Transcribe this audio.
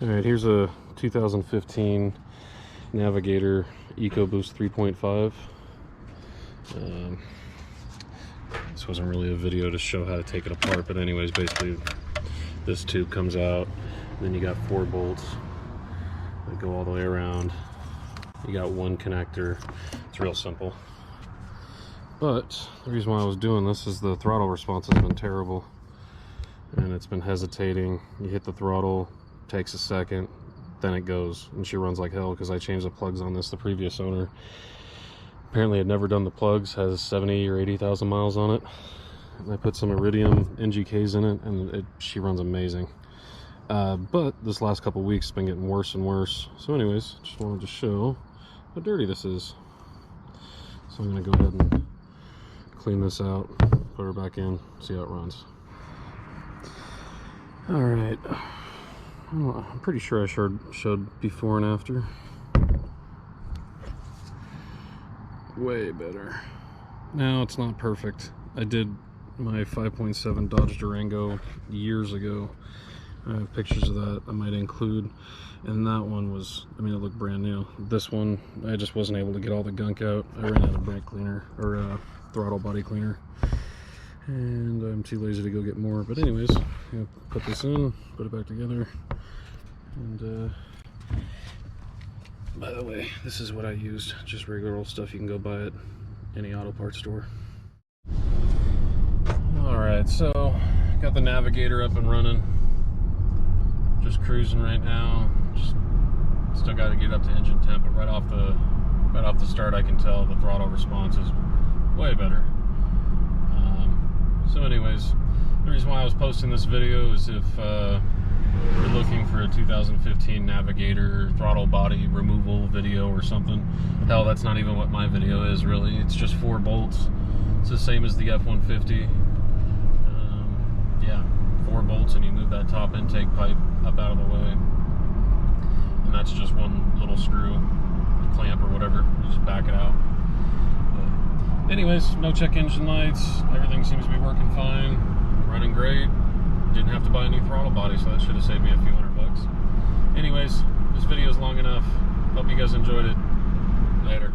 Alright, here's a 2015 Navigator EcoBoost 3.5. This wasn't really a video to show how to take it apart, but anyways, basically this tube comes out, and then you got 4 bolts that go all the way around. You got one connector. It's real simple. But the reason why I was doing this is the throttle response has been terrible, and it's been hesitating. You hit the throttle, takes a second, then it goes, and she runs like hell because I changed the plugs on this. The previous owner apparently had never done the plugs, has 70 or 80,000 miles on it, and I put some iridium NGKs in it, and she runs amazing. But this last couple weeks it's been getting worse and worse. So anyways, just wanted to show how dirty this is. So I'm going to go ahead and clean this out, put her back in, see how it runs. Alright, I'm pretty sure I showed before and after. Way better. Now it's not perfect. I did my 5.7 Dodge Durango years ago. I have pictures of that I might include, and that one was, I mean, it looked brand new. This one, I just wasn't able to get all the gunk out. I ran out of brake cleaner, or throttle body cleaner, and I'm too lazy to go get more. But anyways, put this in, put it back together, and by the way, this is what I used, just regular old stuff you can go buy at any auto parts store. Alright, so got the Navigator up and running. Just cruising right now. Just still got to get up to engine temp, but right off the start I can tell the throttle response is way better. So anyways, the reason why I was posting this video is if you're looking for a 2015 Navigator throttle body removal video or something. Hell, that's not even what my video is really. It's just 4 bolts. It's the same as the F-150. Yeah, 4 bolts, and you move that top intake pipe up out of the way. And that's just one little screw, clamp or whatever. You just back it out. But anyways, no check engine lights. Everything seems to be working fine. Running great. Didn't have to buy a new throttle body, so that should have saved me a few $100. Anyways, this video is long enough. Hope you guys enjoyed it. Later.